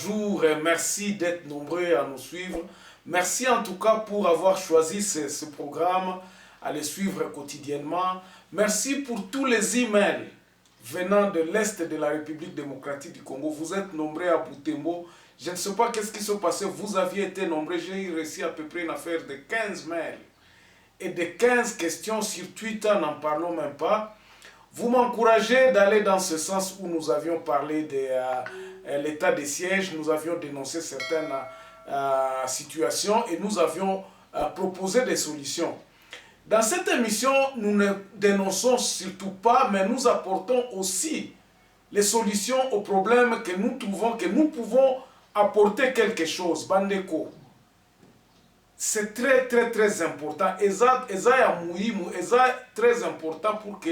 bonjour et merci d'être nombreux à nous suivre. Merci en tout cas pour avoir choisi ce programme, à le suivre quotidiennement. Merci pour tous les emails venant de l'Est de la République démocratique du Congo. Vous êtes nombreux à Butembo. Je ne sais pas qu'est-ce qui s'est passé. Vous aviez été nombreux. J'ai reçu à peu près une affaire de 15 mails et de 15 questions sur Twitter, n'en parlons même pas. Vous m'encouragez d'aller dans ce sens où nous avions parlé de l'état de siège, nous avions dénoncé certaines situations et nous avions proposé des solutions. Dans cette émission, nous ne dénonçons surtout pas, mais nous apportons aussi les solutions aux problèmes que nous trouvons, que nous pouvons apporter quelque chose. Bandeko, c'est très important. Eza ya muhimu, eza très important pour que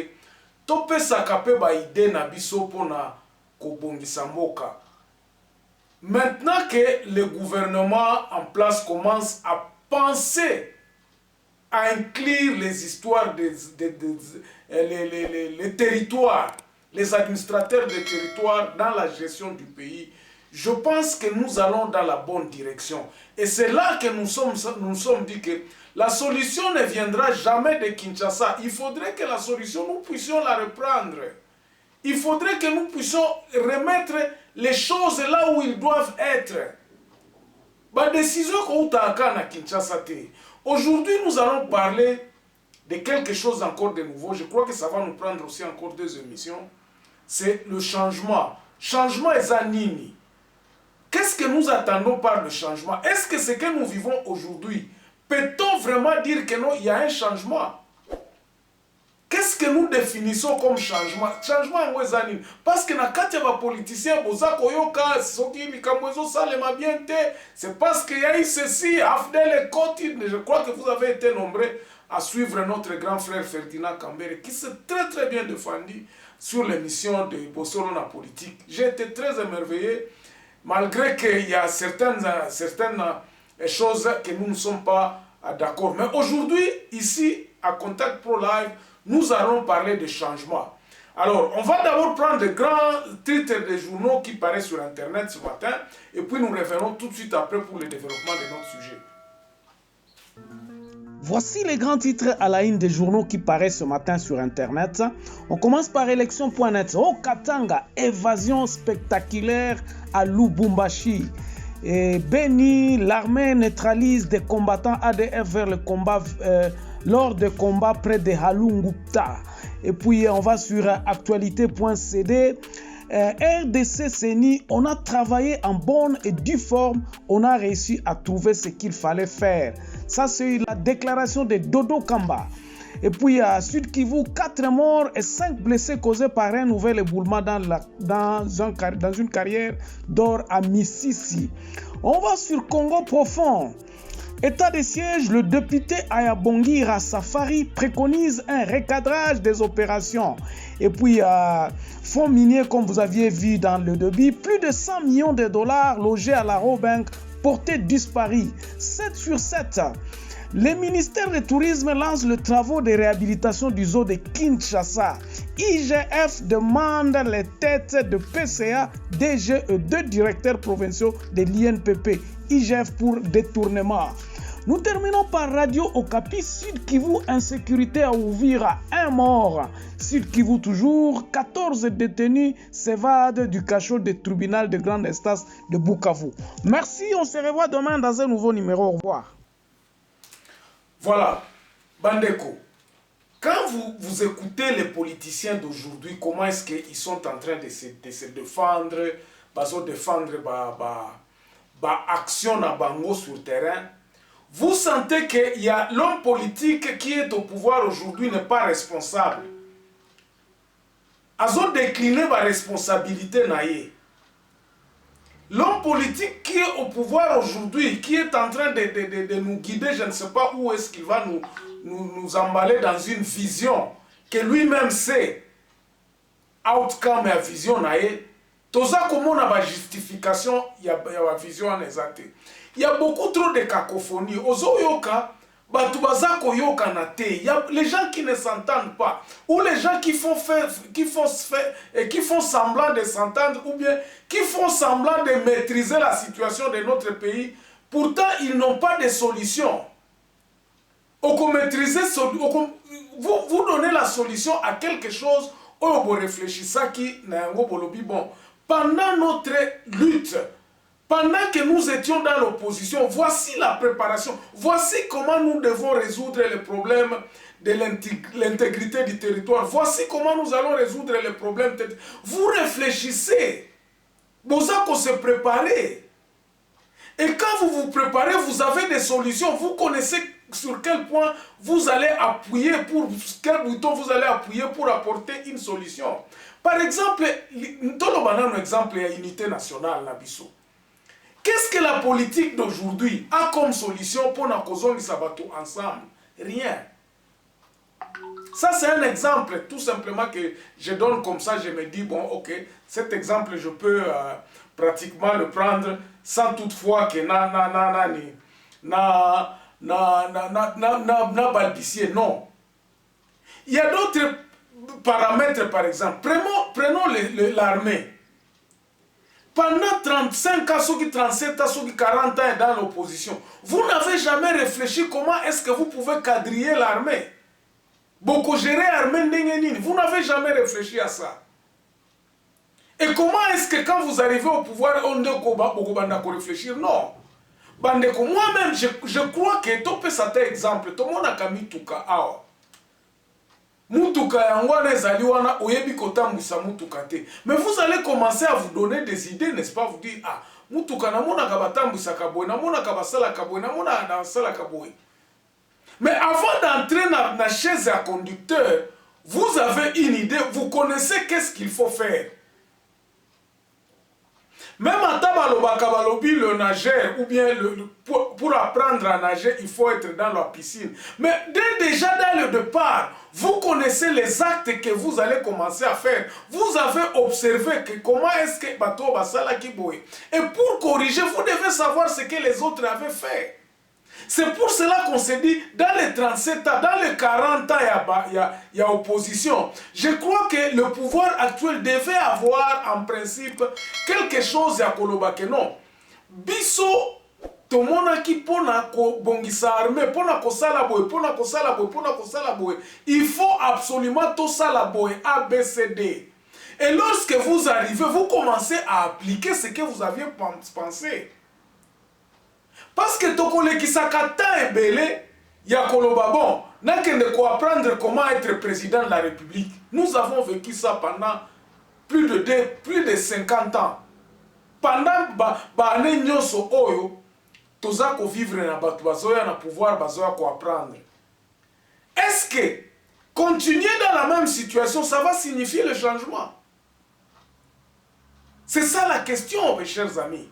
topesaka pe ba idée na biso pona kobongisa mboka. Maintenant que le gouvernement en place commence à penser à inclure les histoires les territoires, les administrateurs des territoires dans la gestion du pays, je pense que nous allons dans la bonne direction. Et c'est là que nous sommes dit que la solution ne viendra jamais de Kinshasa. Il faudrait que la solution, nous puissions la reprendre. Il faudrait que nous puissions remettre les choses là où ils doivent être. La décision qu'on a à Kinshasa. Aujourd'hui, nous allons parler de quelque chose encore de nouveau. Je crois que ça va nous prendre aussi encore 2 émissions. C'est le changement. Changement est Zanini. Qu'est-ce que nous attendons par le changement? Est-ce que ce que nous vivons aujourd'hui, peut-on vraiment dire que non, il y a un changement? Qu'est-ce que nous définissons comme changement? Changement en Zanini. Parce que na kati ya politiciens boza koyoka soki mikamwezo salema bien te, c'est parce qu'il y a eu ceci, Afdel et Koti. Je crois que vous avez été nombreux à suivre notre grand frère Ferdinand Kambere qui s'est très bien défendu sur l'émission de Bossolo na politique. J'ai été très émerveillé, malgré qu'il y a certaines choses que nous ne sommes pas d'accord. Mais aujourd'hui, ici, à Contact Pro Live, nous allons parler de changement. Alors, on va d'abord prendre de grands titres des journaux qui paraissent sur Internet ce matin, et puis nous revenons tout de suite après pour le développement de notre sujet. Voici les grands titres à la une des journaux qui paraissent ce matin sur Internet. On commence par élection.net. Au Katanga, évasion spectaculaire à Lubumbashi. Et Beni, l'armée neutralise des combattants ADF vers le combat, lors de combats près de Halungupta. Et puis on va sur actualité.cd. RDC CENI, on a travaillé en bonne et due forme, on a réussi à trouver ce qu'il fallait faire. Ça, c'est la déclaration de Dodo Kamba. Et puis à Sud Kivu, 4 morts et 5 blessés causés par un nouvel éboulement dans une carrière d'or à Mississi. On va sur Congo profond. État de siège, le député Ayabongi Safari préconise un recadrage des opérations. Et puis, fonds miniers, comme vous aviez vu dans le débit, plus de 100 millions de dollars logés à la Robank, portés disparus. 7 sur 7. Le ministère du Tourisme lance le travaux de réhabilitation du zoo de Kinshasa. IGF demande les têtes de PCA, DG et 2 directeurs provinciaux de l'INPP. IGF pour détournement. Nous terminons par Radio Okapi. Sud Kivu, insécurité à Uvira, 1 mort. Sud Kivu toujours, 14 détenus s'évadent du cachot du tribunal de grande instance de Bukavu. Merci, on se revoit demain dans un nouveau numéro. Au revoir. Voilà, Bandeko, quand vous écoutez les politiciens d'aujourd'hui, comment est-ce qu'ils sont en train de se défendre, action na bango sur le terrain, vous sentez qu'il y a l'homme politique qui est au pouvoir aujourd'hui n'est pas responsable. Azo décliné ma responsabilité naïe. L'homme politique qui est au pouvoir aujourd'hui, qui est en train de nous guider, je ne sais pas où est-ce qu'il va nous emballer dans une vision que lui-même sait. Outcome et vision naïe. Toza comment on a ma justification, il y a ma vision en exact. Il y a beaucoup trop de cacophonie. Ozo yoka Il y a les gens qui ne s'entendent pas, ou les gens qui font semblant de s'entendre, ou bien qui font semblant de maîtriser la situation de notre pays. Pourtant, ils n'ont pas de solution. Vous donnez la solution à quelque chose, vous réfléchissez qui bon. Pendant notre lutte, pendant que nous étions dans l'opposition, voici la préparation. Voici comment nous devons résoudre les problèmes de l'intégrité du territoire. Voici comment nous allons résoudre les problèmes. Vous réfléchissez. Vous avez se préparer. Et quand vous vous préparez, vous avez des solutions. Vous connaissez sur quel point vous allez appuyer, quel bouton vous allez appuyer pour apporter une solution. Par exemple, nous donnons un exemple de l'unité nationale. Qu'est-ce que la politique d'aujourd'hui a comme solution pour nous causer sabato ensemble? Rien. Ça, c'est un exemple, tout simplement, que je donne comme ça. Je me dis, bon, ok, cet exemple, je peux pratiquement le prendre sans toutefois que na balbutier. Non. Il y a d'autres paramètres, par exemple. Prenons l'armée. Pendant 35 ans, 37 ans, 40 ans dans l'opposition, vous n'avez jamais réfléchi comment est-ce que vous pouvez quadriller l'armée. Beaucoup gérer l'armée, vous n'avez jamais réfléchi à ça. Et comment est-ce que quand vous arrivez au pouvoir, on doit réfléchir? Non. Moi-même, je crois que tout peut être exemple. Tout le monde a mis Tuka. Mutuka yangwana ezali wana oyebi kotambwisa mutuka te. Mais vous allez commencer à vous donner des idées, n'est-ce pas? Vous dire, ah, mutuka namonaka batambwisaka boye, namonaka basalaka boye, namonaka basalaka boye. Mais avant d'entrer dans la chaise à conducteur, vous avez une idée, vous connaissez qu'est-ce qu'il faut faire. Même à Tabalobakabalobi, le nageur, ou bien pour apprendre à nager, il faut être dans la piscine. Mais déjà dans le départ, vous connaissez les actes que vous allez commencer à faire. Vous avez observé que comment est-ce que Bato Basala Kiboe. Et pour corriger, vous devez savoir ce que les autres avaient fait. C'est pour cela qu'on s'est dit, dans les 37 ans, dans les 40 ans, il y a opposition. Je crois que le pouvoir actuel devait avoir en principe quelque chose à Kolobake. Non. Biso, tout le monde qui pona ko bongisa armée, pona ko salaboy, pona ko salaboy, pona ko salaboy. Il faut absolument tout salaboy, A, B, C, D. Et lorsque vous arrivez, vous commencez à appliquer ce que vous aviez pensé. Parce que Tokole Kisakata est belé, il y a Koloba bon, n'a qu'à apprendre comment être président de la République. Nous avons vécu ça pendant plus de 50 ans. Pendant l'année Nyoso Oyo, toza ko vivre na batu bazoya na pouvoir bazoya ko apprendre. Est-ce que continuer dans la même situation, ça va signifier le changement? C'est ça la question, mes chers amis.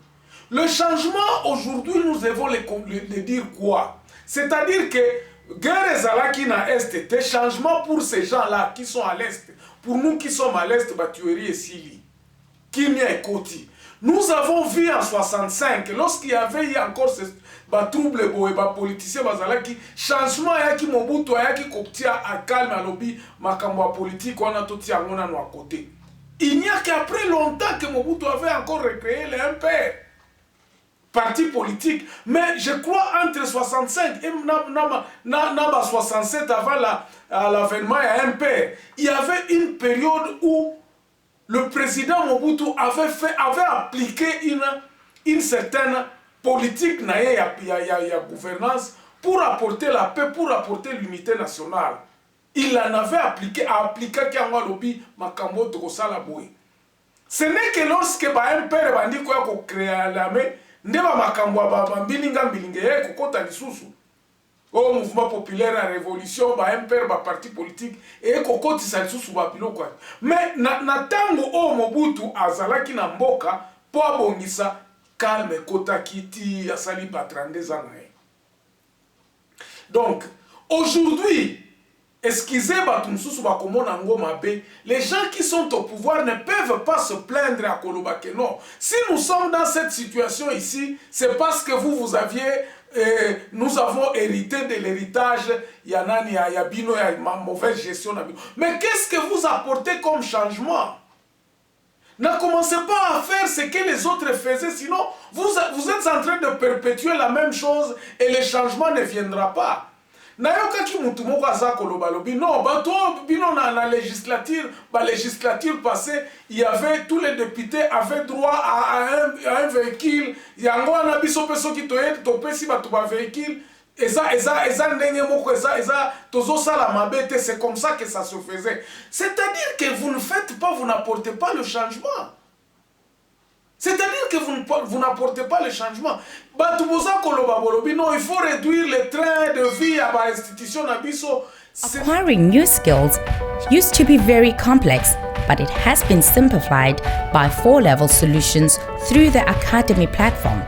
Le changement, aujourd'hui, nous devons le dire quoi? C'est-à-dire que guerre ezalaki na Est était changement pour ces gens-là qui sont à l'Est. Pour nous qui sommes à l'Est, Batueri et Sili. Kimia et Koti. Nous avons vu en 65, lorsqu'il y avait encore ce trouble et politiciens, changement qui Mobutu qui koptia à calme à lobby, makambo politique, on a tout à côté. Il n'y a qu'après longtemps que Mobutu avait encore recréé les MPR. Parti politique, mais je crois entre 65 et 67 avant l'avènement à MPR, il y avait une période où le président Mobutu avait appliqué une certaine politique na ya gouvernance pour apporter la paix, pour apporter l'unité nationale. Il en avait appliqué qui a lobby makambo tokosala boy. Ce n'est que lorsque ba MPR bandi ko ya créer l'armée ndeba makambo ba mbilinga ye kokota lisusu au mouvement populaire la révolution ba MPR ba parti politique et kokoti sa lisusu ba biloko. Mais na tango o Mobutu azalaki na mboka po abongisa calme kota kiti asali patrande zanae. Donc aujourd'hui, les gens qui sont au pouvoir ne peuvent pas se plaindre à Kolobake. Non. Si nous sommes dans cette situation ici, c'est parce que vous aviez nous avons hérité de l'héritage, il y a bino, il y a une mauvaise gestion. Mais qu'est-ce que vous apportez comme changement? Ne commencez pas à faire ce que les autres faisaient, sinon vous êtes en train de perpétuer la même chose et le changement ne viendra pas. Nayoka ki mutu moko aza koloba lobi non bato bino na législature passée, il y avait tous les députés avaient droit à un véhicule, yango na biso peso ki toye topesi bato ba véhicule eza ndenge moko eza tozo sala mabete, c'est comme ça que ça se faisait. C'est-à-dire que vous ne faites pas, vous n'apportez pas le changement. C'est-à-dire que vous n'apportez pas le changement. Non, il faut réduire le train de vie à l'institution. Acquiring new skills used to be very complex, but it has been simplified by 4-level solutions through the Academy platform.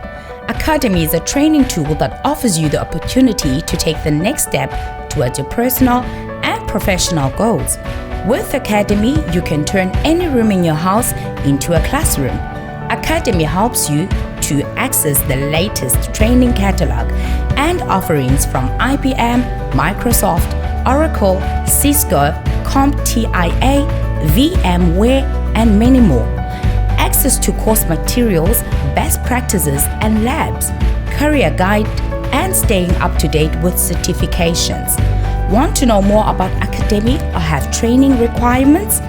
Academy is a training tool that offers you the opportunity to take the next step towards your personal and professional goals. With Academy, you can turn any room in your house into a classroom. Academy helps you to access the latest training catalog and offerings from IBM, Microsoft, Oracle, Cisco, CompTIA, VMware, and many more. Access to course materials, best practices and labs, career guide, and staying up to date with certifications. Want to know more about Academy or have training requirements?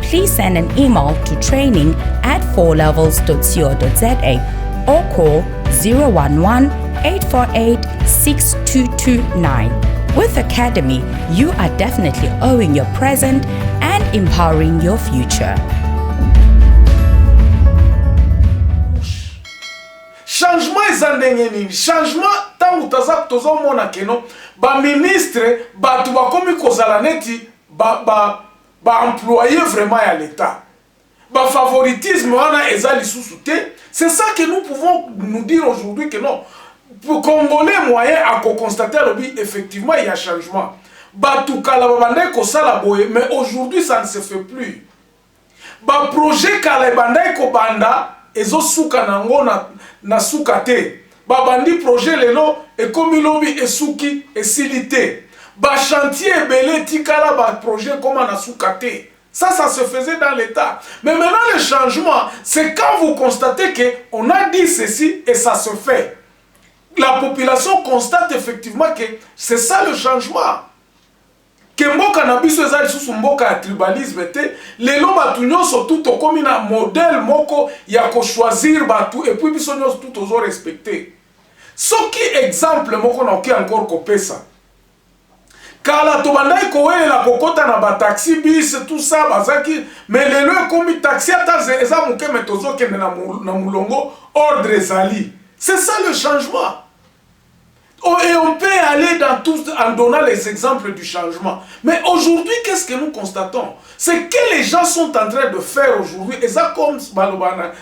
Please send an email to training@4levels.co.za or call 011-848-6229. With Academy, you are definitely owning your present and empowering your future. Changement eza ndenge nini? Changement tangu tozomona keno ba ministre batu bakomi kozala neti ba employé vraiment à l'État. Ba favoritisme wana eza lisusu te. C'est ça que nous pouvons nous dire aujourd'hui que non. Pour Congolais moyen à constater effectivement il y a changement. Batu kala babande ko sala boye, mais aujourd'hui ça ne se fait plus. Ba projet kala bandai ko banda ezo suka nango na suka te. Ba bandi projet lelo e komi lobi esuki esilite. Ba chantier belé tikala ba projet comme na suka te. Ça se faisait dans l'État. Mais maintenant le changement, c'est quand vous constatez que on a dit ceci et ça se fait. La population constate effectivement que c'est ça le changement. Que mboka na biso ezali susu mboka ya tribalisme te, lelo batu nyonso tout okomi na modèle moko ya ko choisir batu et puis biso nyonso tout ozo respecter. Soki exemple moko na oki encore kopesa. Kala to bandai ko welela kokota na ba taxi bis tout ça bazaki, mais lelo ekomi taxi ata eza muke metozo kende na mulongo ordre ezali. C'est ça le changement. Et on peut aller dans tout en donnant les exemples du changement. Mais aujourd'hui, qu'est-ce que nous constatons? C'est que les gens sont en train de faire aujourd'hui. Et ça, comme Balobana,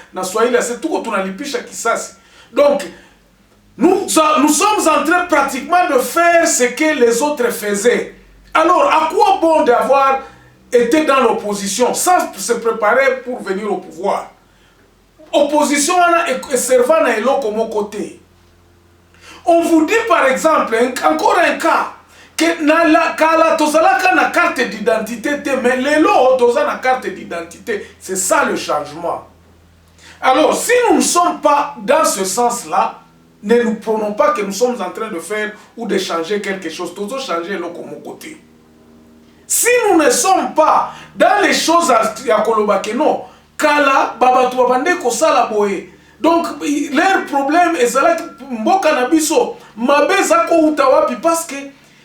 c'est tout qu'on a lipicha kisasi. Donc, nous sommes en train pratiquement de faire ce que les autres faisaient. Alors, à quoi bon d'avoir été dans l'opposition sans se préparer pour venir au pouvoir? Opposition est servant à l'autre comme côté. On vous dit par exemple, encore un cas, que na tozalaka na carte d'identité, mais lelo toza na carte d'identité, c'est ça le changement. Alors, si nous ne sommes pas dans ce sens-là, ne nous prenons pas que nous sommes en train de faire ou de changer quelque chose, tozo changer l'autre comme côté. Si nous ne sommes pas dans les choses à kolobakeno, kala babatu babande ko sala boye. Donc leur problème est là mboka na biso mabeza ko utawapi parce que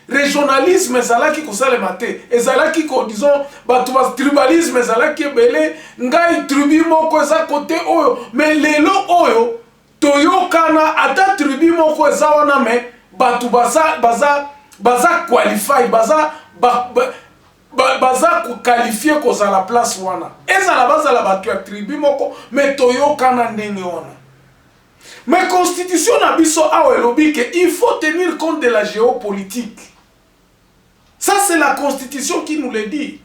régionalisme ezalaki ko sala maté ezalaki ko disons batu ba tribalisme ezalaki belé ngai tribu moko eza côté oyo mais lelo oyo toyokana ata tribu moko eza wana mais batu baza qualify baza baza qualifié koza la place wana ezala bazala batu ya tribu moko mais toyokana ndenge wana. Mais constitution na biso awe lobi que il faut tenir compte de la géopolitique. Ça c'est la constitution qui nous le dit.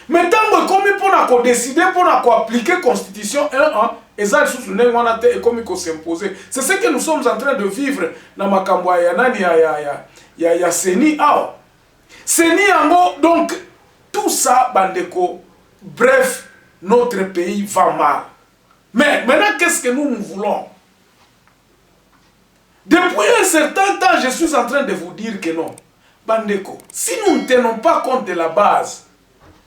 Mais tant que pour décider, pour appliquer la Constitution 1-1, et ça, il s'imposer. C'est ce que nous sommes en train de vivre dans ma Kambouaya, il y a Seni. Seni, donc, tout ça, Bandeko, bref, notre pays va mal. Mais maintenant, qu'est-ce que nous voulons? Depuis un certain temps, je suis en train de vous dire que non. Bandeko, si nous ne tenons pas compte de la base,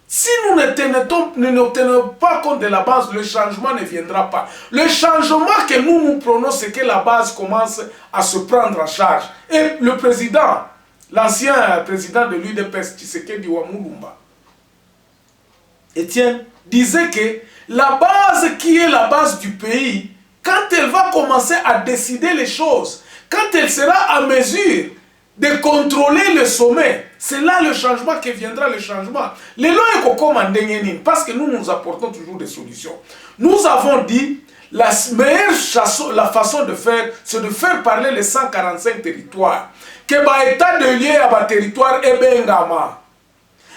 si nous ne tenons pas compte de la base, le changement ne viendra pas. Le changement que nous prenons, c'est que la base commence à se prendre en charge. Et le président, l'ancien président de l'UDPS, Tshisekedi Wamulumba, Étienne, disait que la base qui est la base du pays, quand elle va commencer à décider les choses, quand elle sera à mesure de contrôler le sommet, c'est là le changement que viendra, le changement. Les lois est parce que nous apportons toujours des solutions. Nous avons dit, la meilleure façon de faire, c'est de faire parler les 145 territoires. Que l'état de lieu à territoire est bengama.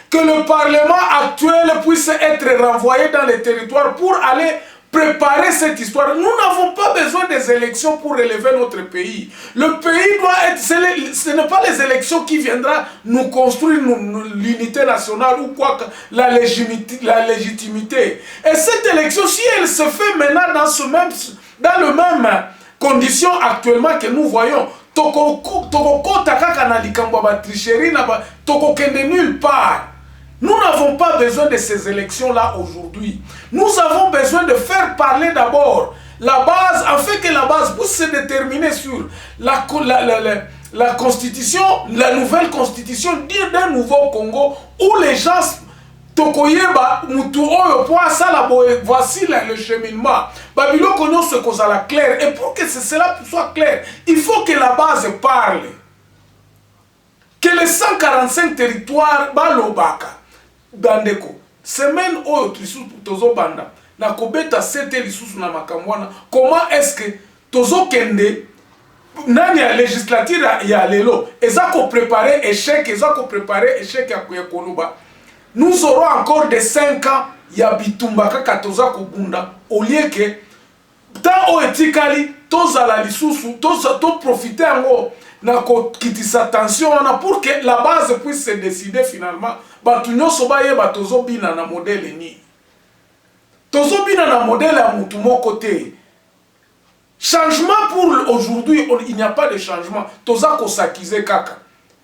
Que le Parlement actuel puisse être renvoyé dans les territoires pour aller préparer cette histoire. Nous n'avons pas besoin des élections pour relever notre pays. Le pays doit être... Ce n'est pas les élections qui viendront nous construire l'unité nationale ou quoi que la légitimité. Et cette élection, si elle se fait maintenant dans le même condition actuellement que nous voyons, nulle part. Nous n'avons pas besoin de ces élections-là aujourd'hui. Nous avons besoin de faire parler d'abord la base, afin que la base puisse se déterminer sur la constitution, la nouvelle constitution d'un nouveau Congo, où les gens, voici le cheminement. Babylone connaît ce qu'on a clair. Et pour que cela soit clair, il faut que la base parle. Que les 145 territoires, Balobaka, Bandeko, semaine où tozo banda, na kobeta sete lisusu na makamwana, comment est-ce que tozo kende, nani ya législature ya lelo, ezako préparer échec, ezako préparer échec ya Koluba, nous aurons encore des 5 ans, ya bitumba kaka toza kobunda, au lieu que, tant o etikali, toza la lisusu, to profiter ango, na kitisa tension pour que la base puisse se décider finalement. Batunyo sobaye batozo bina na modèle ni. Tozo bina na modèle à mutumo côté. Changement pour aujourd'hui, il n'y a pas de changement. Toza kosakize kaka.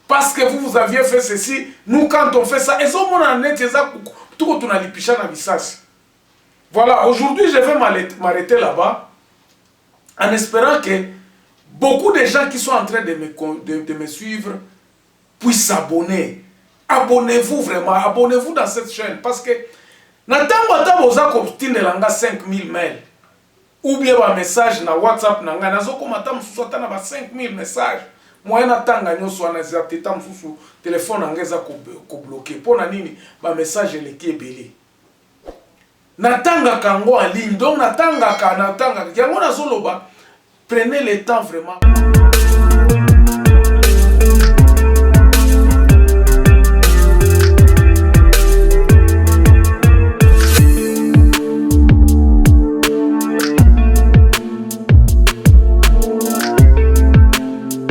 Parce que vous aviez fait ceci, nous quand on fait ça, et ça mon net tout qu'on a lipicha na bisasi. Voilà, aujourd'hui je vais m'arrêter là-bas en espérant que beaucoup de gens qui sont en train de me suivre puissent s'abonner. Abonnez-vous vraiment, abonnez-vous dans cette chaîne. Parce que, n'attendez vous avez 5000 mails. Ou bien un message na WhatsApp, vous avez 5000 messages. Moi, n'attendez pas vous téléphone bloqué. Pour nini, un message est belé. N'attendez pas en ligne. Donc, n'attendez pas. Prenez le temps vraiment.